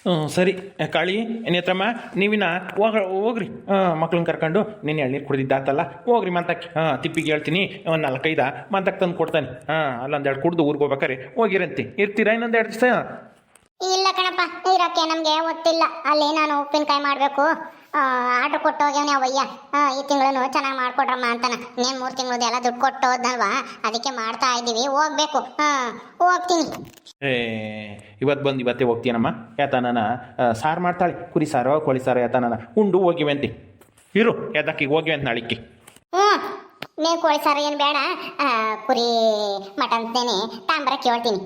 ಹ್ಞೂ ಸರಿ. ಕಾಳಿ ನೇತ್ರಮ್ಮ ನೀವಿನ ಹೋಗ್ರಿ ಮಕ್ಳನ್ನ ಕರ್ಕೊಂಡು ನೀನು ಎಳ್ನೀರು ಕುಡ್ದಿದ್ದಾತಲ್ಲ, ಹೋಗ್ರಿ ಮಂತಕ್ಕೆ. ತಿಪ್ಪಿಗೆ ಹೇಳ್ತೀನಿ ಒಂದು 4-5 ಮಂತಕ್ಕೆ ತಂದು ಕೊಡ್ತಾನೆ. ಅಲ್ಲೊಂದೆರಡು ಕುಡ್ದು ಊರಿಗೆ ಹೋಗ್ಬೇಕಾರೆ ಹೋಗಿರಂತೆ. ಇರ್ತೀರಾ ಇನ್ನೊಂದು 2 ದಿವಸ? ಇಲ್ಲ ಕಣಪ್ಪ, ಇರೋಕ್ಕೆ ನಮಗೆ ಗೊತ್ತಿಲ್ಲ. ಅಲ್ಲಿ ನಾನು ಉಪ್ಪಿನಕಾಯಿ ಮಾಡಬೇಕು. ಆರ್ಡ್ರ್ ಕೊಟ್ಟು ಹೋಗ್ಯವನೇ ಅವಯ್ಯ. ಈ ತಿಂಗಳು ಚೆನ್ನಾಗಿ ಮಾಡ್ಕೊಡ್ರಮ್ಮ ಅಂತಾನ. ಇನ್ನೇನು 3 ತಿಂಗಳದ್ದು ಎಲ್ಲ ದುಡ್ಡು ಕೊಟ್ಟು ಹೋದ್ನಲ್ವಾ, ಅದಕ್ಕೆ ಮಾಡ್ತಾ ಇದ್ದೀವಿ. ಹೋಗ್ಬೇಕು. ಹೋಗ್ತೀನಿ. ಇವತ್ತು ಬಂದು ಇವತ್ತೇ ಹೋಗ್ತೀನಮ್ಮ. ಯಾತನ ಸಾರು ಮಾಡ್ತಾಳೆ, ಕುರಿ ಸಾರೋ ಕೋಳಿ ಸಾರೋ ಯಾತನ ಉಂಡು ಹೋಗಿವಂತೆ. ಇರು ಯಾತಕ್ಕೆ ಹೋಗಿವೆ ಅಂತ ನಾಳಿಕ್ಕೆ. ನೀವು ಕೋಳಿ ಸಾರು ಏನು ಬೇಡ, ಕುರಿ ಮಟನ್ ತೇನೆ ತಾಂಬರಕ್ಕೆ ಹೇಳ್ತೀನಿ.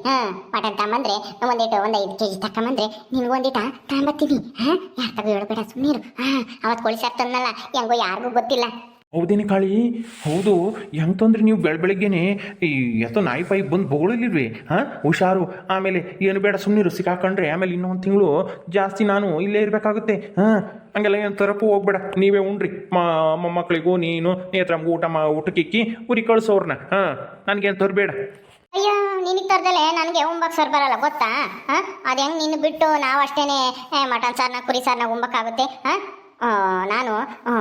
ಮಟನ್ ತಗೊಂಬಂದ್ರೆ ಒಂದು 5 kg ತಗೊಂಬಂದ್ರೆ ನಿನ್ಗೊಂದಿಟ ತಗೊಂಬತ್ತೀನಿ. ಯಾರು ತಗೋ ಹೇಳ್ಬೇಡ, ಸುಮ್ಮನಿರು. ಅವತ್ತು ಕೋಳಿ ಸಾರು ತಂದಲ್ಲ, ಹೆಂಗೋ ಯಾರಿಗೂ ಗೊತ್ತಿಲ್ಲ. ಹೌದೇನೆ ಕಾಳಿ, ಹೌದು. ಹೆಂಗೆ ತಂದ್ರಿ ನೀವು ಬೆಳಗ್ಗೆನೆ ಈ ಎತ್ತೋ ನಾಯಿ ಪಾಯಿ ಬಂದು ಬೊಗಳಿಲ್ವೇ? ಹುಷಾರು. ಆಮೇಲೆ ಏನು ಬೇಡ, ಸುಮ್ಮನಿರು. ಸಿಕ್ಕಾಕೊಂಡ್ರೆ ಆಮೇಲೆ ಇನ್ನೊಂದು ತಿಂಗಳು ಜಾಸ್ತಿ ನಾನು ಇಲ್ಲೇ ಇರಬೇಕಾಗುತ್ತೆ. ಹಂಗೆಲ್ಲ ಏನು ತರಪ್ಪು ಹೋಗ್ಬೇಡ. ನೀವೇ ಉಣ್ರಿ. ಮೊಮ್ಮಕ್ಕಳಿಗೂ ನೀನು ನೇತ್ರಮ್ಗೂ ಊಟಕ್ಕೆ ಇಕ್ಕಿ ಉರಿ ಕಳಿಸೋರ್ನ. ನನಗೇನು ತರಬೇಡ. ಅಯ್ಯೋ, ನಿನಗೆ ತರದಲ್ಲೇ ನನಗೆ ಉಂಬಕ್ಕೆ ಸರ್ ಬರಲ್ಲ ಗೊತ್ತಾ? ಅದು ಹೆಂಗೆ ನಿನ್ನ ಬಿಟ್ಟು ನಾವು ಅಷ್ಟೇನೆ ಮಟನ್ ಸಾರನ್ನ ಕುರಿ ಸಾರನ್ನ ಉಂಬಕ್ಕಾಗುತ್ತೆ? ನಾನು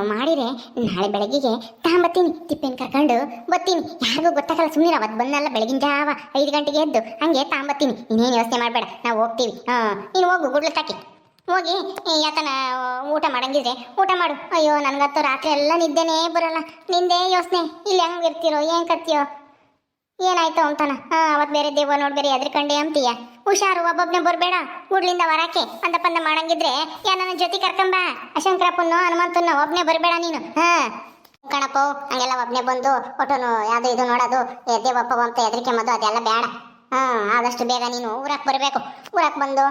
ಮಾಡಿರೆ ನಾಳೆ ಬೆಳಗ್ಗೆಗೆ ತಗೊಂಬತ್ತೀನಿ. ತಿಪ್ಪೇನು ಕರ್ಕೊಂಡು ಬರ್ತೀನಿ. ಯಾರಿಗೂ ಗೊತ್ತಾಗಲ್ಲ, ಸುಮ್ಮನೆ. ಅವತ್ತು ಬಂದಲ್ಲ ಬೆಳಗಿನ ಜಾವ 5 ಗಂಟೆಗೆ ಎದ್ದು ಹಂಗೆ ತಗೊಂಬತ್ತೀನಿ. ಇನ್ನೇನು ಯೋಚನೆ ಮಾಡಬೇಡ, ನಾವು ಹೋಗ್ತೀವಿ. ನೀನು ಹೋಗು ಗುಡ್ಲು ತಾಕಿ ಹೋಗಿ. ಯಾತನ ಊಟ ಮಾಡಂಗಿದ್ರೆ ಊಟ ಮಾಡು. ಅಯ್ಯೋ, ನನಗತ್ತು ರಾತ್ರಿ ಎಲ್ಲ ನಿದ್ದೆನೇ ಬರೋಲ್ಲ. ನಿಂದೇ ಯೋಚನೆ. ಇಲ್ಲಿ ಹೆಂಗೆ ಇರ್ತೀರೋ, ಏನು ಕತ್ತೀಯೋ, ಏನಾಯ್ತು ಅಂತಾನ. ಅವತ್ತು ಬೇರೆ ದೇವ ನೋಡಿ ಬೇರೆ ಎದ್ರಕಂಡೆ ಅಂತೀಯ. ಹುಷಾರು, ಒಬ್ಬೊಬ್ಬನೇ ಬರಬೇಡ. ಊರ್ಲಿಂದ ಹೊರಕ್ಕೆ ಅಂದ ಪಂದ ಮಾಡಂಗಿದ್ರೆ ನನ್ನ ಜೊತೆ ಕರ್ಕೊಂಬ. ಶಂಕರಪ್ಪನೋ ಹನುಮಂತನೋ ಒಬ್ಬನೇ ಬರಬೇಡ ನೀನು. ಕಣಪ್ಪ, ಹಂಗೆಲ್ಲ ಒಬ್ಬನೇ ಬಂದು ಒಟ್ಟನು ಯಾವುದು ಇದು ನೋಡೋದು, ದೇವಪ್ಪ ಅಂತ ಹೆದರಿಕೆ ಮದ್ದು ಅದೆಲ್ಲ ಬೇಡ. ಆದಷ್ಟು ಬೇಗ ನೀನು ಊರಕ್ಕೆ ಬರಬೇಕು. ಊರಕ್ಕೆ ಬಂದು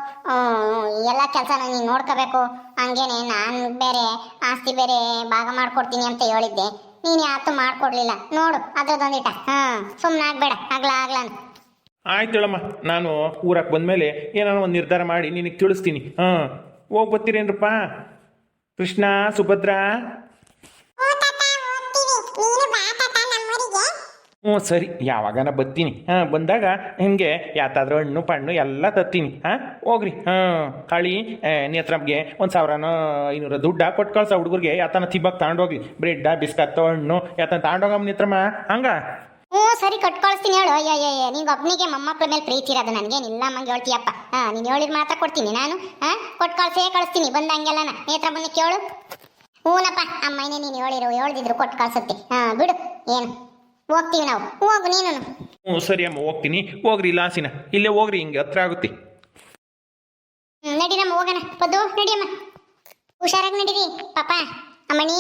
ಎಲ್ಲ ಕೆಲಸನ ನೀನು ನೋಡ್ಕೋಬೇಕು. ಹಂಗೇನೆ ನಾನು ಬೇರೆ ಆಸ್ತಿ ಬೇರೆ ಭಾಗ ಮಾಡ್ಕೊಡ್ತೀನಿ ಅಂತ ಹೇಳಿದ್ದೆ. ನೀನು ಯಾವತ್ತೂ ಮಾಡ್ಕೊಡ್ಲಿಲ್ಲ ನೋಡು, ಅದ್ರದ್ದೊಂದಿಟ. ಸುಮ್ಮನೆ ಆಗ್ಬೇಡ. ಆಗ್ಲ ಆಯ್ತು ಹೇಳಮ್ಮ. ನಾನು ಊರಕ್ಕೆ ಬಂದಮೇಲೆ ಏನಾರ ಒಂದು ನಿರ್ಧಾರ ಮಾಡಿ ನಿನಗೆ ತಿಳಿಸ್ತೀನಿ. ಹೋಗಿ ಬರ್ತೀರೇನ್ರಪ್ಪ? ಕೃಷ್ಣ, ಸುಭದ್ರಾ? ಸರಿ, ಯಾವಾಗನ ಬರ್ತೀನಿ. ಬಂದಾಗ ನಿಮಗೆ ಯಾತಾದ್ರೂ ಹಣ್ಣು ಪಣ್ಣು ಎಲ್ಲ ತತ್ತೀನಿ. ಹೋಗ್ರಿ. ಕಾಳಿ ನೇತ್ರಮ್ಗೆ 1,500 ದುಡ್ಡು ಕೊಟ್ಟು ಕಳ್ಸ. ಹುಡುಗರಿಗೆ ಯಾತನ ತಿಬ್ಬಕ್ಕೆ ತಗೊಂಡೋಗಿ ಬ್ರೆಡ್ಡ ಬಿಸ್ಕತ್ತು ಹಣ್ಣು ಯಾತನ ತಗೊಂಡೋಗಮ್ಮ ನೇತ್ರಮ್ಮ. ಹಂಗ ಸರಿ, ಕೊಟ್ಟು ಕಳಿಸ್ತೀನಿ. ಹೇಳು. ಅಯ್ಯ, ನಿಂಗೆ ಒಬ್ಬನಿಗೆ ಮೊಮ್ಮಕ್ಕಳ ಮೇಲೆ ಪ್ರೀತಿ ಇರೋದು, ನನಗೇನಿಲ್ಲ ಅಮ್ಮಂಗೆ ಹೇಳ್ತೀಯಪ್ಪ. ನೀನು ಹೇಳಿದ್ರೆ ಮಾತ್ರ ಕೊಡ್ತೀನಿ ನಾನು. ಕೊಟ್ಟು ಕಳಿಸ್ತೀನಿ ಬಂದಂಗೆಲ್ಲ. ನೇತ್ರಮ್ಮನ ಕೇಳು. ಹೂನಪ್ಪ, ಅಮ್ಮನೇ ನೀನು ಹೇಳ್ದಿದ್ರು ಕೊಟ್ಟು ಕಳ್ಸುತ್ತೆ. ಬಿಡು, ಏನು ಹೋಗ್ತೀವಿ ನಾವು. ಹೋಗು ನೀನು. ಸರಿ ಅಮ್ಮ, ಹೋಗ್ತೀನಿ. ಹೋಗ್ರಿ ಲಾಸಿನ, ಇಲ್ಲೇ ಹೋಗ್ರಿ, ಹಿಂಗೆ ಹತ್ರ ಆಗುತ್ತೆ. ನಡೀರಮ್ಮ, ಹೋಗೋಣ. ಪದ್ದು, ನಡಿಯಮ್ಮ. ಹುಷಾರಾಗಿ ನಡೀರಿ ಪಾಪ. ಅಮ್ಮಣಿ,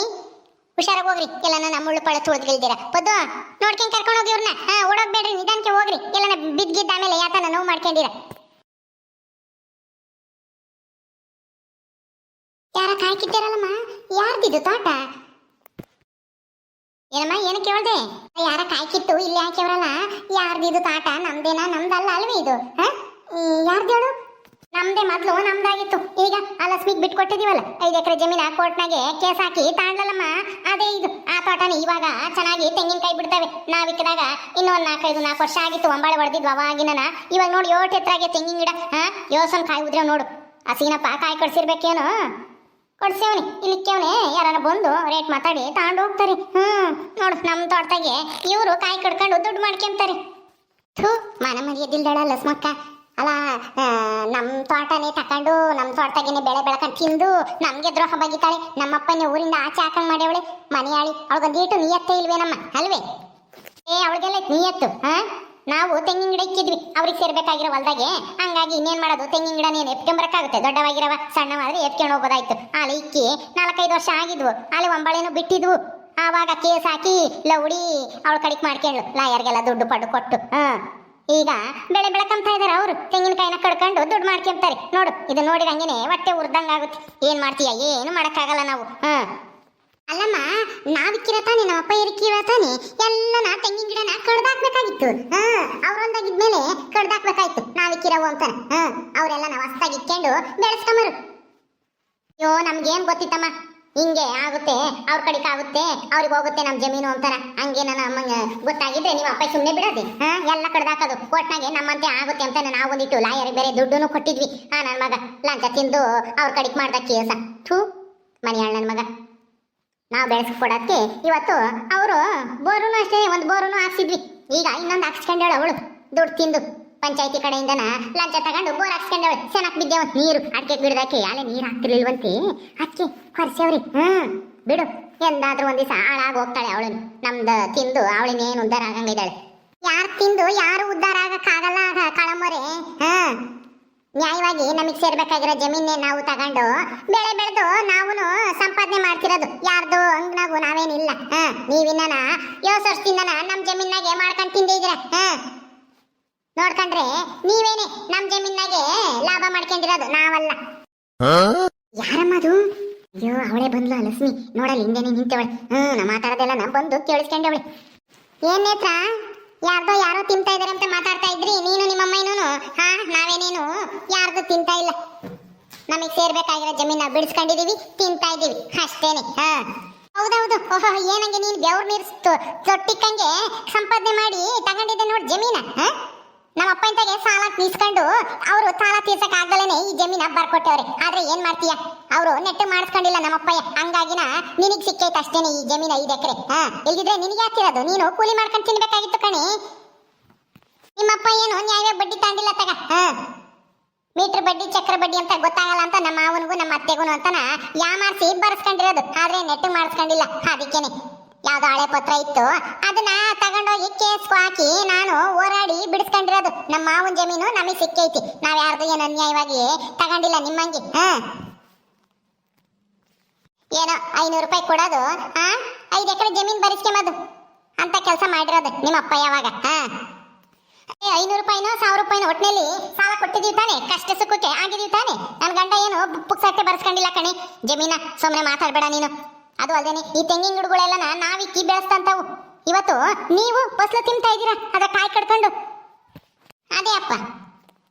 ಹುಷಾರಾಗಿ ಹೋಗ್ರಿ. ಎಲ್ಲ ನಮ್ಮ ಮುಳ್ಳು ಪಳ ತುಳಿದ್ಗಿಲ್ದಿರ. ಪದ್ದು, ನೋಡ್ಕೊಂಡು ಕರ್ಕೊಂಡು ಹೋಗಿ ಇವ್ರನ್ನ. ಓಡೋಗ್ಬೇಡ್ರಿ, ನಿಧಾನಕ್ಕೆ ಹೋಗ್ರಿ. ಎಲ್ಲ ಬಿದ್ದಿದ್ದ ಆಮೇಲೆ ಯಾತನ ನೋವು ಮಾಡ್ಕೊಂಡಿರ. ಯಾರ ಕಾಯ್ಕಿದ್ದಾರಲ್ಲಮ್ಮ? ಯಾರ್ದಿದ್ದು ತೋಟ? ಏನಮ್ಮ, ಏನು ಕೇಳ್ದೆ? ಯಾರ ಕಾಯ್ಕಿತ್ತು ಇಲ್ಲಿ ಹಾಕ್ಯವ್ರಲ್ಲ, ಯಾರ್ದಿದು ತಾಟ? ನಮ್ದೇನಾ? ನಮ್ದಲ್ಲ ಅಲ್ವೇ ಇದು? ಯಾರ್ದೇಳು? ನಮ್ದೇ. ಮೊದ್ಲು ನಮ್ದಾಗಿತ್ತು. ಈಗ ಆ ಲಕ್ಷ್ಮಿಗೆ ಬಿಟ್ಕೊಟ್ಟಿದೀವಲ್ಲ 5 ಎಕರೆ ಜಮೀನ, ಕೋರ್ಟ್ನಾಗೆ ಕೇಸ್ ಹಾಕಿ ತಾಂಡ್ಲಲ್ಲಮ್ಮ. ಅದೇ ಇದು. ಆ ತೋಟನ ಇವಾಗ ಚೆನ್ನಾಗಿ ತೆಂಗಿನಕಾಯಿ ಬಿಡ್ತವೆ. ನಾವಿಕ್ಕದಾಗ ಇನ್ನೊಂದು 4 ವರ್ಷ ಆಗಿತ್ತು. ಒಂಬಾಳೆ ಹೊಡೆದಿದ್ವು ಅವಾಗಿನ. ಇವಾಗ ನೋಡಿ 7 ಎತ್ತರಾಗೆ ತೆಂಗಿನ ಗಿಡ. ಯೋಸನ್ ಕಾಯಿ ಉದ್ರೆ ನೋಡು. ಆ ಸೀನಪ್ಪ ಕಾಯಿ ಕಡ್ಸಿರ್ಬೇಕೇನು? ಕೊಡ್ಸೇವನಿ ಇಲ್ಲಿಕ್ಕೇವನೆ. ಯಾರನ್ನ ಬಂದು ರೇಟ್ ಮಾತಾಡಿ ತಗೊಂಡು ಹೋಗ್ತಾರೆ. ನೋಡು, ನಮ್ಮ ತೋಟದಾಗೆ ಇವರು ಕಾಯಿ ಕಡ್ಕೊಂಡು ದುಡ್ಡು ಮಾಡ್ಕೊಂತಾರೆ. ಮನ ಮರ್ಯಾದಿಲ್ದಾಳ ಲಸ್ಮಕ್ಕ. ಅಲ್ಲ, ನಮ್ಮ ತೋಟನೇ ತಕೊಂಡು ನಮ್ಮ ತೋಟದಾಗೇನೆ ಬೆಳೆ ಬೆಳ್ಕೊಂಡು ತಿಂದು ನಮಗೆ ದ್ರೋಹ ಬಗಿತಾಳೆ. ನಮ್ಮಪ್ಪನೇ ಊರಿಂದ ಆಚೆ ಹಾಕಂಗ್ ಮಾಡ್ಯವಳೆ ಮನೆಯಾಳಿ. ಅವಳಿಗೊಂದೀಟು ನಿಯತ್ತೇ ಇಲ್ವೇನಮ್ಮ, ಅಲ್ವೇ? ಅವಳಿಗೆಲ್ಲ ನೀಯತ್ತು. ನಾವು ತೆಂಗಿನ ಗಿಡ ಇಕ್ಕಿದ್ವಿ ಅವ್ರಿಗೆ ಸೇರ್ಬೇಕಾಗಿರೋ ಹೊಲ್ದಾಗೆ. ಹಂಗಾಗಿ ಇನ್ನೇನ್ ಮಾಡೋದು, ತೆಂಗಿನ ಗಿಡ ನೀನು ಎಪ್ಕೊಂಬರಕ್ಕಾಗುತ್ತೆ? ದೊಡ್ಡವಾಗಿರವ ಸಣ್ಣವಾದ್ರೆ ಎಪ್ಕೊಂಡು ಹೋಗೋದಾಯ್ತು. ಅಲ್ಲಿ ಇಕ್ಕಿ 4-5 ವರ್ಷ ಆಗಿದ್ವು. ಅಲ್ಲಿ ಒಂಬಾಳೆನೂ ಬಿಟ್ಟಿದ್ವು. ಆವಾಗ ಕೇಸ್ ಹಾಕಿ ಲೌಡಿ ಅವಳ ಕಡಿಕ್ ಮಾಡ್ಕೊಂಡ್ಳು. ಲಾಯರ್ಗೆಲ್ಲ ದುಡ್ಡು ಪಡ್ಡು ಕೊಟ್ಟು. ಈಗ ಬೆಳೆ ಬೆಳಕಂತ ಇದಾರೆ ಅವರು. ತೆಂಗಿನಕಾಯಿನ ಕಡ್ಕೊಂಡು ದುಡ್ಡು ಮಾಡ್ಕೊಂತಾರೆ. ನೋಡು, ಇದು ನೋಡಿದಂಗೆನೆ ಹೊಟ್ಟೆ ಉರ್ದಂಗಾಗುತ್ತೆ. ಏನ್ ಮಾಡ್ತೀಯ? ಏನು ಮಾಡಕ್ಕಾಗಲ್ಲ ನಾವು. ಅಲ್ಲಮ್ಮ, ನಾವಿಕ್ಕಿರ ತಾನೆ, ನಮ್ಮ ಅಪ್ಪ ಇರಿಕ್ಕಿರ ತಾನೆ, ಎಲ್ಲ ತೆಂಗಿನ ಗಿಡನ ಕಡ್ದಾಕ್ಬೇಕಾಗಿತ್ತು. ಅವ್ರೊಂದಾಗಿದ್ಮೇಲೆ ಕಡ್ದಾಕ್ಬೇಕಾಯ್ತು ನಾವಿಕ್ಕಿರವು ಅಂತ. ಅವರೆಲ್ಲ ನಾವು ಹೊಸ್ದಾಗಿ ಇಕ್ಕೊಂಡು ಬೆಳೆಸ್ಕೊಂಬರು. ಅಯ್ಯೋ, ನಮ್ಗೇನ್ ಗೊತ್ತಿತ್ತಮ್ಮ? ಹಿಂಗೆ ಆಗುತ್ತೆ, ಅವ್ರ ಕಡೆಗೆ ಆಗುತ್ತೆ, ಅವ್ರಿಗೆ ಹೋಗುತ್ತೆ ನಮ್ಮ ಜಮೀನು ಅಂತಾರ. ಹಂಗೆ ನನ್ನ ಗೊತ್ತಾಗಿದ್ರೆ ನೀವು ಅಪ್ಪ ಸುಮ್ಮನೆ ಬಿಡೋದಿ? ಎಲ್ಲ ಕಡ್ದಾಕೋದು ಕೋರ್ಟ್ನಾಗೆ ನಮ್ಮಂತೆ ಆಗುತ್ತೆ ಅಂತ ನಾವು ಒಂದಿಟ್ಟು ಲಾಯರ್ ಬೇರೆ ದುಡ್ಡು ಕೊಟ್ಟಿದ್ವಿ. ನನ್ನ ಮಗ ಲಂಚ ತಿಂದು ಅವ್ರ ಕಡೆಗೆ ಮಾಡ್ದ ಕೇಸ. ಥೂ ಮನೆಯಾಳ ನನ್ನ ಮಗ. ನಾವು ಬೆಳೆಸ್ಕೊಡೋದಕ್ಕೆ ಇವತ್ತು ಅವರು ಬೋರುನು ಅಷ್ಟೇ, ಒಂದು ಬೋರುನು ಹಾಕ್ಸಿದ್ವಿ. ಈಗ ಇನ್ನೊಂದು ಹಾಕ್ಸ್ಕೊಂಡೇಳು ಅವಳು ದುಡ್ಡು ತಿಂದು ಪಂಚಾಯತಿ ಕಡೆಯಿಂದನ ಲಂಚ ತಗೊಂಡು ಬೋರ್ ಹಾಕ್ಸ್ಕೊಂಡವಳೆ. ಚೆನ್ನಾಗಿ ಬಿದ್ದೇವ ನೀರು ಅಡಿಕೆ ಬಿಡದಕ್ಕೆ ಅಲ್ಲೇ ನೀರು ಹಾಕ್ತಿರ್ಲಿಲ್ವಂತೆ, ಅದಕ್ಕೆ ಹೊರಿಸೇವ್ರಿ. ಬಿಡು, ಎಂದಾದ್ರೂ ಒಂದ್ ದಿವಸ ಹಾಳಾಗಿ ಹೋಗ್ತಾಳೆ ಅವಳು. ನಮ್ದು ತಿಂದು ಅವಳಿನೇನು ಉದ್ಧಾರ ಆಗಂಗಿದ್ದಾಳೆ. ಯಾರು ತಿಂದು ಯಾರು ಉದ್ಧಾರ ಆಗಕ್ಕಾಗಲ್ಲ ಕಳಮೊರೆ. ನ್ಯಾಯವಾಗಿ ನಮಗೆ ಸೇರ್ಬೇಕಾಗಿರೋ ಜಮೀನೇ ನಾವು ತಗೊಂಡು ಬೆಳೆ ಬೆಳೆದು ನಾವು ಸಂಪಾದನೆ ಮಾಡ್ತಿರೋದು. ಯಾರ್ದು ಹಂಗ್ನಾಗು ನಾವೇನಿಲ್ಲ. ನೀವಿನ್ನ 7 ವರ್ಷದಿಂದನ ನಮ್ಮ ಜಮೀನಾಗೆ ಮಾಡ್ಕೊಂಡು ತಿಂದಿದ್ರ. ನೋಡ್ಕೊಂಡ್ರೆ ನೀವೇನೆ ನಮ್ ಜಮೀನಾಗೆ ಲಾಭ ಮಾಡ್ಕೊಂಡಿರೋದು, ನಾವಲ್ಲ. ಯಾರಮ್ಮ ಅದು? ಅಯ್ಯೋ ಅವಳೇ ಬಂದ್ಲು ಲಕ್ಷ್ಮಿ. ನೋಡಲ್ಲ ಹಿಂದೇನೆ ನಿಂತವಳೆ. ನಾ ಮಾತಾಡೋದೆಲ್ಲ ನಾ ಬಂದು ಕೇಳಿಸ್ಕೊಂಡವಳೆ. ಏನ್ ನೇತ್ರ, ಯಾರೋ ತಿಂತಾ ಇದಾರೆ ಅಂತ ಮಾತಾಡ್ತಾ ಇದ್ರಿ ನೀನು ನಿಮ್ಮಮ್ಮ ಏನೂನು? ನಾವೇನೇನು ಯಾರ್ದು ತಿಂತಾ ಇಲ್ಲ. ನಮಗ್ ಸೇರ್ಬೇಕಾಗಿರೋ ಜಮೀನ ಬಿಡಿಸ್ಕೊಂಡಿದೀವಿ, ತಿಂತಾ ಇದೀವಿ ಅಷ್ಟೇನೆ. ಹೌದೌದು. ಓಹೋ, ಏನಂಗೆ ನೀನ್ ಬೆವ್ರ ನೀರು ತೊಟ್ಟಿಕ್ಕಂಗೆ ಸಂಪಾದನೆ ಮಾಡಿ ತಗೊಂಡಿದ್ದೆ ನೋಡಿ ಜಮೀನ. ನಮ್ಮ ಅಪ್ಪ ಇಂತಾಗೆ ಸಾಲ ತೀಸ್ಕೊಂಡು ಅವರು ಸಾಲ ತೀರ್ಸಕ್ ಆಗ್ದಲೇನೆ ಈ ಜಮೀನ ಬರ್ಕೊಟ್ಟವ್ರೆ. ಆದ್ರೆ ಏನ್ ಮಾಡ್ತೀಯ, ಅವರು ನೆಟ್ಟು ಮಾಡಿಸ್ಕೊಂಡಿಲ್ಲ ನಮ್ಮಪ್ಪಯ್ಯ. ಹಂಗಾಗಿನ ನಿನಗ್ ಸಿಕ್ಕೈತೆ ಅಷ್ಟೇನೆ ಈ ಜಮೀನ 5 ಎಕರೆ. ಇಲ್ದಿದ್ರೆ ನಿನಗೆ ಹಾಕಿರೋದು, ನೀನು ಕೂಲಿ ಮಾಡ್ಕೊಂಡು ತಿನ್ಬೇಕಾಗಿತ್ತು ಕಣೆ. ನಿಮ್ಮಪ್ಪ ಏನು ನ್ಯಾಯ ಬಡ್ಡಿ ತಾಂಡಿಲ್ಲ ತಗ. ಮೀಟರ್ ಬಡ್ಡಿ ಚಕ್ರ ಬಡ್ಡಿ ಅಂತ ಗೊತ್ತಾಗಲ್ಲ ಅಂತ ನಮ್ಮ ಮಾವನಿಗೂ ನಮ್ಮ ಅತ್ತೆಗೂ ಅಂತನ ಯಾಮಾರ್ಸಿ ಬರ್ಸ್ಕೊಂಡಿರೋದು. ಆದ್ರೆ ನೆಟ್ಟು ಮಾಡಿಸ್ಕೊಂಡಿಲ್ಲ. ಅದಕ್ಕೇನೆ ಯಾವ್ದೋ ಹಳೆ ಪತ್ರ ಇತ್ತು, ಅದನ್ನ ತಗೊಂಡೋಗಿ ಕೇಸ್ ಹಾಕಿ ನಾನು ಹೋರಾಡಿ ಬಿಡಿಸ್ಕೊಂಡಿರೋದು. ನಮ್ಮ ಮಾವನ್ ಜಮೀನು ನಮಗೆ ಸಿಕ್ಕೈತಿ. ನಾವ್ ಯಾರ್ದು ಏನು ಅನ್ಯಾಯವಾಗಿ ತಗೊಂಡಿಲ್ಲ ನಿಮ್ಮಂಗೆ. ಏನೋ 500 ರೂಪಾಯಿ ಕೊಡೋದು, 5 ಎಕರೆ ಜಮೀನ್ ಬರಿಸ್ಕೊಂಬದು ಅಂತ ಕೆಲಸ ಮಾಡಿರೋದು ನಿಮ್ಮಪ್ಪ ಯಾವಾಗ. 500 ರೂಪಾಯಿನೋ 1000 ರೂಪಾಯಿನೋ ಒಟ್ಟಿನಲ್ಲಿ ಸಾಲ ಕೊಟ್ಟಿದೀವಿ ತಾನೆ, ಕಷ್ಟ ಸುಖಕ್ಕೆ ಆಗಿದೀವಿ ತಾನೆ. ನನ್ ಗಂಡ ಏನು ಪುಕ್ಸಟ್ಟೆ ಬರ್ಸ್ಕೊಂಡಿಲ್ಲ ಕಣೆ ಜಮೀನ. ಸುಮ್ಮನೆ ಮಾತಾಡ್ಬೇಡ ನೀನು. ಅದು ಅಲ್ದೇನೆ ಈ ತೆಂಗಿನ ಗಿಡಗಳೆಲ್ಲ ನಾವಿಕ್ಕಿ ಬೆಳೆಸ್ತಂತಾವು. ಇವತ್ತು ನೀವು ಫಸಲು ತಿಂತಾ ಇದ್ದೀರಾ ಅದ ಕಾಯಿ ಕಡ್ಕೊಂಡು. ಅದೇ ಅಪ್ಪ,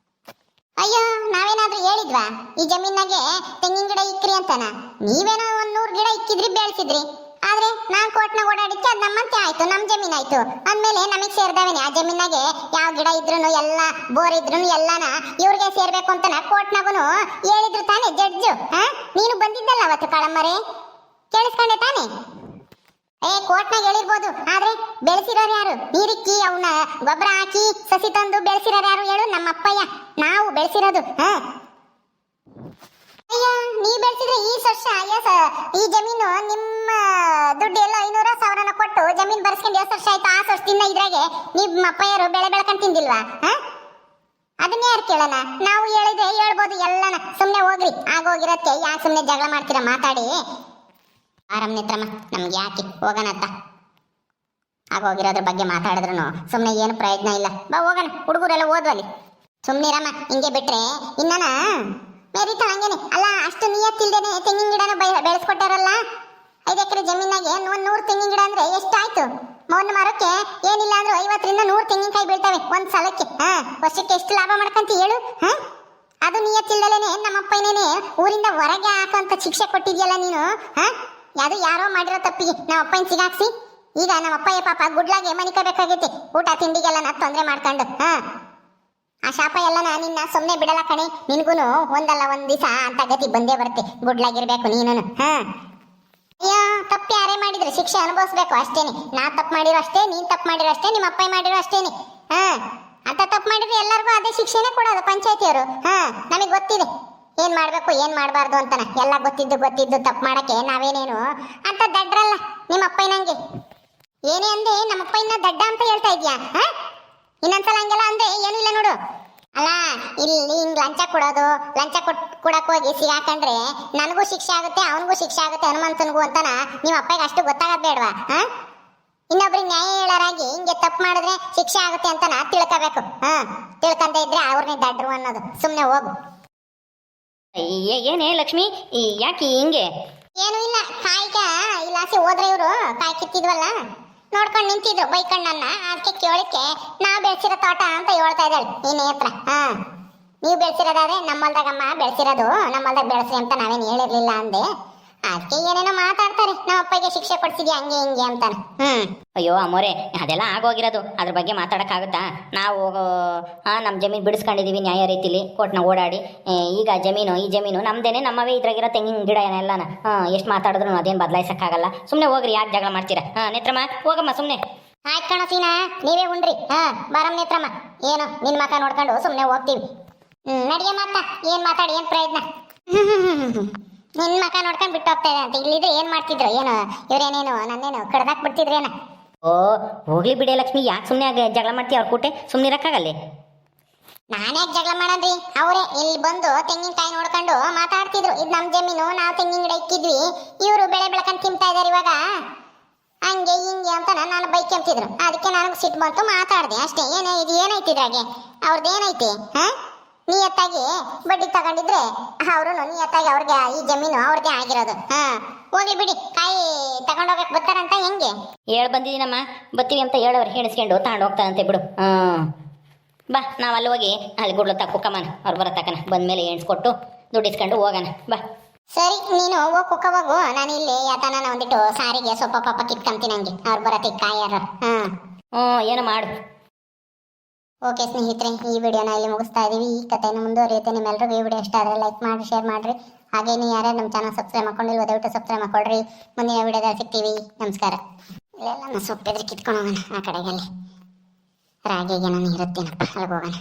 ಅಯ್ಯೋ ನಾವೇನಾದ್ರೂ ಹೇಳಿದ್ವಾ ಈ ಜಮೀನಾಗೆ ತೆಂಗಿನ ಗಿಡ ಇಕ್ಕ್ರಿ ಅಂತನ? ನೀವೇನೋ 100 ಗಿಡ ಇಕ್ಕಿದ್ರಿ, ಬೆಳೆಸಿದ್ರಿ. ಆದ್ರೆ ನಾನ್ ಕೋರ್ಟ್ನಾಗ ಓಡಾಡಿಕ್ಕೆ ಅದ್ ನಮ್ಮಂತೆ ಆಯ್ತು, ನಮ್ ಜಮೀನ್ ಆಯ್ತು ಅಂದ್ಮೇಲೆ ನಮಗ್ ಸೇರ್ದವೇನೆ. ಆ ಜಮೀನಾಗೆ ಯಾವ ಗಿಡ ಇದ್ರು ಎಲ್ಲ ಬೋರ್ ಇದ್ರು ಎಲ್ಲಾನ ಇವ್ರಿಗೆ ಸೇರ್ಬೇಕು ಅಂತನ ಕೋರ್ಟ್ನಾಗೂ ಹೇಳಿದ್ರು ತಾನೆ ಜಡ್ಜು. ನೀನು ಬಂದಿದ್ದಲ್ಲ ಅವತ್ತು ಕಳಮ್ಮರೆ, ಕೇಳಿಸ್ಕೊಂಡೆ ತಾನೆ? ಕೋರ್ಟ್ನಾಗ ಹೇಳಿರ್ಬೋದು, ಆದ್ರೆ ಬೆಳೆಸಿರೋರು ಯಾರು? ನೀರಿಕ್ಕಿ ಅವನ್ನ ಗೊಬ್ಬರ ಹಾಕಿ ಸಸಿ ತಂದು ಬೆಳೆಸಿರೋರು ಯಾರು ಹೇಳು? ನಮ್ಮ ಅಪ್ಪಯ್ಯ. ನಾವು ಬೆಳೆಸಿರೋದು. ಅಯ್ಯ, ನೀವ್ ಬೆಳೆಸಿದ್ರೆ ಈ ವರ್ಷ ಈ ಜಮೀನು ನಿಮ್ಮ ದುಡ್ಡು ಎಲ್ಲ 500,000 ಕೊಟ್ಟು ಜಮೀನ್ ಬರ್ಸ್ಕೊಂಡು 7 ವರ್ಷ ಆಯ್ತು. 6 ವರ್ಷದಿಂದ ಇದ್ರಾಗೆ ನಿಮ್ಮ ಅಪ್ಪಯ್ಯರು ಬೆಳೆ ಬೆಳ್ಕೊಂಡ್ ತಿಂದಿಲ್ವಾ? ಅದನ್ನೇ ಯಾರು ಕೇಳೋಣ? ನಾವು ಹೇಳಿದ್ರೆ ಹೇಳ್ಬೋದು ಎಲ್ಲನ. ಸುಮ್ನೆ ಹೋಗ್ರಿ, ಆಗೋಗಿರತ್ತೆ ಯಾಕೆ ಸುಮ್ನೆ ಜಗಳ ಮಾಡ್ತೀರಾ? ಮಾತಾಡಿ ಆರಾಮ್ ನಿತ್ರಮ್ಮ, ನಮ್ಗೆ ಯಾಕೆ ಹೋಗೋಣತ್ತ. ಆಗೋಗಿರೋದ್ರ ಬಗ್ಗೆ ಮಾತಾಡಿದ್ರು ಸುಮ್ನೆ ಏನು ಪ್ರಯೋಜನ ಇಲ್ಲ. ಬಾ ಹೋಗೋಣ, ಹುಡುಗರೆಲ್ಲ ಓದ್ವಲ್ಲಿ. ಸುಮ್ನಿರಮ್ಮ, ಹಿಂಗೆ ಬಿಟ್ರೆ ಇನ್ನನ ಮೇರಿತ ಹಂಗೇನೆ. ಅಲ್ಲ, ಅಷ್ಟು ನಿಯತ್ತಿಲ್ದೇನೆ ತೆಂಗಿನ ಗಿಡನ ಬೆಳೆಸ್ಕೊಟ್ಟಾರಲ್ಲ. 5 ಎಕರೆ ಜಮೀನಾಗೆ 100 ತೆಂಗಿನ ಗಿಡ ಅಂದ್ರೆ ಎಷ್ಟಾಯ್ತು? ಮೌನ ಮರಕ್ಕೆ ಏನಿಲ್ಲ ಅಂದ್ರೂ 50ರಿಂದ 100 ತೆಂಗಿನಕಾಯಿ ಬೀಳ್ತವೆ ಒಂದ್ ಸಲಕ್ಕೆ. ವರ್ಷಕ್ಕೆ ಎಷ್ಟು ಲಾಭ ಮಾಡ್ಕಂತ ಹೇಳು? ಅದು ನಿಯತ್ತಿಲ್ದಲೇನೆ ನಮ್ಮಪ್ಪನೇನೆ ಊರಿಂದ ಹೊರಗೆ ಹಾಕುವಂತ ಶಿಕ್ಷೆ ಕೊಟ್ಟಿದ್ಯಲ್ಲ ನೀನು. ಅದು ಯಾರೋ ಮಾಡಿರೋ ತಪ್ಪಿಗೆ ನಮ್ಮ ಅಪ್ಪನ ಸಿಗಾಕ್ಸಿ ಈಗ ನಮ್ಮ ಅಪ್ಪಯ್ಯ ಪಾಪ ಗುಡ್ಲಾಗೆ ಮನಿಕಬೇಕಾಗೈತಿ. ಊಟ ತಿಂಡಿಗೆಲ್ಲ ತೊಂದರೆ ಮಾಡ್ಕೊಂಡು. ಆ ಶಾಪ ಎಲ್ಲ ನಿನ್ನ ಸುಮ್ಮನೆ ಬಿಡಲ್ಲ ಕಣೆ. ನಿನ್ಗೂನು ಒಂದಲ್ಲ ಒಂದ್ ದಿವಸ ಅಂತ ಗತಿ ಬಂದೇ ಬರುತ್ತೆ. ಗುಡ್ಲಾಗಿರ್ಬೇಕು ನೀನು. ಅಯ್ಯೋ, ತಪ್ಪು ಯಾರೇ ಮಾಡಿದ್ರೆ ಶಿಕ್ಷೆ ಅನುಭವಿಸ್ಬೇಕು ಅಷ್ಟೇನೆ. ನಾ ತಪ್ಪು ಮಾಡಿರೋ ಅಷ್ಟೇ, ನೀನ್ ತಪ್ಪು ಮಾಡಿರೋ ಅಷ್ಟೇ, ನಿಮ್ಮ ಅಪ್ಪ ಮಾಡಿರೋ ಅಷ್ಟೇನೆ. ಅಂತ ತಪ್ಪು ಮಾಡಿದ್ರೆ ಎಲ್ಲರಿಗೂ ಅದೇ ಶಿಕ್ಷೆನೇ ಕೊಡೋದು ಪಂಚಾಯತಿಯವರು. ನಮಗೆ ಗೊತ್ತಿದೆ ಏನ್ ಮಾಡ್ಬೇಕು ಏನ್ ಮಾಡ್ಬಾರ್ದು ಅಂತನ. ಎಲ್ಲ ಗೊತ್ತಿದ್ದು ತಪ್ಪು ಮಾಡಕ್ಕೆ ನಾವೇನೇನು ಅಂತ ದಡ್ರಲ್ಲ ನಿಮ್ಮ ಅಪ್ಪ. ನಂಗೆ ಏನೇ ಅಂದೆ ನಮ್ಮಪ್ಪ ಇನ್ನ ದಡ್ಡ ಅಂತ ಹೇಳ್ತಾ ಇದ್ಯಾ? ಇನ್ನೊಂದ್ಸಲ ಹಂಗೆಲ್ಲ ಅಂದ್ರೆ ಏನೂ ಇಲ್ಲ ನೋಡು. ಅಲ್ಲ, ಇಲ್ಲಿ ಹಿಂಗ್ ಲಂಚ ಕೊಡೋದು, ಲಂಚ ಕೊಡಕ್ ಹೋಗಿ ಸಿಗಾಕಂಡ್ರೆ ನನಗೂ ಶಿಕ್ಷೆ ಆಗುತ್ತೆ, ಅವನಿಗೂ ಶಿಕ್ಷೆ ಆಗುತ್ತೆ, ಹನುಮಂತನಿಗೂ ಅಂತನ ನಿಮ್ಮ ಅಪ್ಪಗೆ ಅಷ್ಟು ಗೊತ್ತಾಗದ್ ಬೇಡವಾ? ಇನ್ನೊಬ್ರಿಗೆ ನ್ಯಾಯ ಹೇಳೋರಾಗಿ ಹಿಂಗೆ ತಪ್ಪು ಮಾಡಿದ್ರೆ ಶಿಕ್ಷೆ ಆಗುತ್ತೆ ಅಂತ ನಾ ತಿಳ್ಕೋಬೇಕು. ತಿಳ್ಕೊಂಡೆ ಇದ್ರೆ ಅವ್ರನ್ನೇ ದಡ್ರು ಅನ್ನೋದು. ಸುಮ್ನೆ ಹೋಗು. ಏನೇ ಲಕ್ಷ್ಮಿ, ಯಾಕೆ ಹಿಂಗೆ? ಏನು ಇಲ್ಲ, ಕಾಯ್ಕ ಇಲ್ಲಾಸಿ ಹೋದ್ರೆ ಇವ್ರು ಕಾಯಿ ಕಿತ್ತಿದ್ವಲ್ಲ, ನೋಡ್ಕೊಂಡು ನಿಂತಿದ್ರು ಬೈಕಂಡ್ ನನ್ನ. ಅದಕ್ಕೆ ಕೇಳಕ್ಕೆ ನಾವ್ ಬೆಳೆಸಿರೋ ತೋಟ ಅಂತ ಹೇಳ್ತಾ ಇದ್ದಾಳೆ ನೀನ್ ಹತ್ರ. ನೀವು ಬೆಳೆಸಿರೋದಾದ್ರೆ ನಮ್ಮಲ್ದಾಗಮ್ಮ ಬೆಳೆಸಿರೋದು, ನಮ್ಮಲ್ದಾಗ ಬೆಳೆಸಿ ಅಂತ ನಾವೇನು ಹೇಳಿರ್ಲಿಲ್ಲ ಅಂದೆ. ಅದಕ್ಕೆ ಏನೇನೋ ಮಾತಾಡ್ತಾರೆ ನಮ್ಮ ಅಪ್ಪಗೆ ಶಿಕ್ಷೆ ಕೊಡ್ಸಿದ್ಯಾ ಹಂಗೆ ಹಿಂಗೆ ಅಂತಾನೆ. ಅಯ್ಯೋ ಅಮ್ಮೋರೆ ಅದೆಲ್ಲ ಆಗೋಗಿರೋದು, ಅದ್ರ ಬಗ್ಗೆ ಮಾತಾಡೋಕ್ಕಾಗುತ್ತಾ? ನಾವು ನಮ್ಮ ಜಮೀನು ಬಿಡಿಸ್ಕೊಂಡಿದ್ದೀವಿ ನ್ಯಾಯ ರೀತಿಲಿ ಕೋರ್ಟ್ನ ಓಡಾಡಿ. ಈಗ ಈ ಜಮೀನು ನಮ್ದೇನೆ, ನಮ್ಮವೇ ಇದ್ರಾಗಿರೋ ತೆಂಗಿನ ಗಿಡ ಏನೆಲ್ಲನ ಎಷ್ಟು ಮಾತಾಡಿದ್ರು ಅದೇನು ಬದಲಾಯಿಸೋಕ್ಕಾಗಲ್ಲ. ಸುಮ್ಮನೆ ಹೋಗ್ರಿ, ಯಾಕೆ ಜಗಳ ಮಾಡ್ತೀರಾ? ನೇತ್ರಮ್ಮ ಹೋಗಮ್ಮ ಸುಮ್ಮನೆ. ಆಯ್ತು ಕಣೋ ಸೀನಾ, ನೀವೇ ಉಂಡ್ರಿ. ಬಾರಮ್ಮ ನೇತ್ರಮ್ಮ, ಏನು ನಿನ್ ಮಕ ನೋಡ್ಕೊಂಡು ಸುಮ್ಮನೆ ಹೋಗ್ತೀವಿ. ನಡಿಯ ಮಾತಾ, ಏನ್ ಮಾತಾಡಿ ಏನ್ ಪ್ರಯತ್ನ? ನಿನ್ ಮಕ ನೋಡ್ಕೊಂಡು ಬಿಟ್ಟು ಹೋಗ್ತಾ ಇದೆ ಅಂತ. ಇಲ್ಲಿದ್ರೆ ಏನ್ ಮಾಡ್ತಿದ್ರು? ಏನು ಇವ್ರೇನೇನು ನನ್ನೇನು ಕಡ್ದಾಕ್ ಬಿಡ್ತಿದ್ರೇನ? ಓ ಹೋಗ್ಲಿ ಬಿಡಿ ಲಕ್ಷ್ಮಿ, ಯಾಕೆ ಸುಮ್ಮನೆ ಜಗಳ ಮಾಡ್ತೀವಿ ಅವ್ರ ಕೂಟೆ? ಸುಮ್ಮನೆ ಇರಕ್ಕಾಗಲ್ಲೇ? ನಾನ್ಯಾಕೆ ಜಗಳ ಮಾಡನ್ರಿ? ಅವರೇ ಇಲ್ಲಿ ಬಂದು ತೆಂಗಿನಕಾಯಿ ನೋಡ್ಕೊಂಡು ಮಾತಾಡ್ತಿದ್ರು. ಇದು ನಮ್ ಜಮೀನು, ನಾವು ತೆಂಗಿನ ಗಿಡ ಇಕ್ಕಿದ್ವಿ, ಇವರು ಬೆಳೆ ಬೆಳಕಂತ ತಿಂತಾ ಇದಾರೆ ಇವಾಗ, ಹಂಗೆ ಹಿಂಗೆ ಅಂತ ನಾನು ಬೈಕ್ ಅಂತಿದ್ರು. ಅದಕ್ಕೆ ನನಗೆ ಸಿಟ್ಟು ಬಂತು, ಮಾತಾಡ್ದೆ ಅಷ್ಟೇ. ಇದು ಏನೈತಿದ್ರಾಗೆ? ಅವ್ರದ್ದು ಏನೈತಿ? ನಿಯತ್ತಾಗಿ ಬಡ್ಡಿ ತಗೊಂಡಿದ್ರೆ ಅವರು ನಿಯತ್ತಾಗಿ ಅವ್ರಿಗೆ ಈ ಜಮೀನು ಅವ್ರದೇ ಆಗಿರೋದು. ಹೋಗ್ಲಿ ಬಿಡಿ, ಕಾಯಿ ತಗೊಂಡೋಗಕ್ ಬರ್ತಾರಂತ ಹೆಂಗೆ? ಬಂದಿದ್ದೀನಮ್ಮ, ಬರ್ತೀವಿ ಅಂತ ಹೇಳವ್ರು, ಹೇಳಿಸ್ಕೊಂಡು ತಗೊಂಡು ಹೋಗ್ತಾರಂತೆ ಬಿಡು. ಬಾ, ನಾವು ಅಲ್ಲಿ ಹೋಗಿ ಅಲ್ಲಿ ಗುಡ್ಲ ಕುಕ್ಕಮ್ಮನ ಅವ್ರು ಬರತ್ತಕ್ಕನ, ಬಂದ್ಮೇಲೆ ಎಣ್ಸ್ಕೊಟ್ಟು ದುಡ್ಡು ಇಸ್ಕೊಂಡು ಹೋಗೋಣ. ಬಾ ಸರಿ, ನೀನು ಹೋಗಿ ಕುಕ್ಕ ಹೋಗು, ನಾನು ಇಲ್ಲಿ ಯಾತನ ಒಂದಿಟ್ಟು ಸಾರಿಗೆ ಸೊಪ್ಪ ಪಾಪ ಕಿತ್ಕೊಂತೀನಿ ಹಂಗೆ, ಅವ್ರು ಬರತ್ತೆ ಕಾಯಾರ. ಏನೋ ಮಾಡು. ಓಕೆ ಸ್ನೇಹಿತರೆ, ಈ ವಿಡಿಯೋನ ಇಲ್ಲಿ ಮುಗಿಸ್ತಾ ಇದೀವಿ. ಈ ಕಥೆಯನ್ನು ಮುಂದುವರಿಯುತ್ತೆ. ನಿಮ್ಮೆಲ್ಲರಿಗೂ ಈ ವಿಡಿಯೋ ಇಷ್ಟ ಆದರೆ ಲೈಕ್ ಮಾಡಿ, ಶೇರ್ ಮಾಡಿರಿ. ಹಾಗೆ ನೀವು ಯಾರ್ಯಾರು ನಮ್ಮ ಚಾನಲ್ ಸಬ್ಸ್ಕ್ರೈಬ್ ಮಾಡ್ಕೊಂಡಿಲ್ವ ದಯವಿಟ್ಟು ಸಬ್ಸ್ಕ್ರೈಬ್ ಮಾಡ್ಕೊಳ್ರಿ. ಮುಂದಿನ ವಿಡಿಯೋದಲ್ಲಿ ಸಿಗ್ತೀವಿ. ನಮಸ್ಕಾರ. ಇಲ್ಲೆಲ್ಲ ಸೊಪ್ಪಿದ್ರೆ ಕಿತ್ಕೊಂಡು ಹೋಗೋಣ ಆ ಕಡೆಗಲ್ಲಿ. ರಾಗಿಗೆ ನಾನು ಇರುತ್ತೇನಪ್ಪ, ಅಲ್ಲಿಗೆ ಹೋಗೋಣ.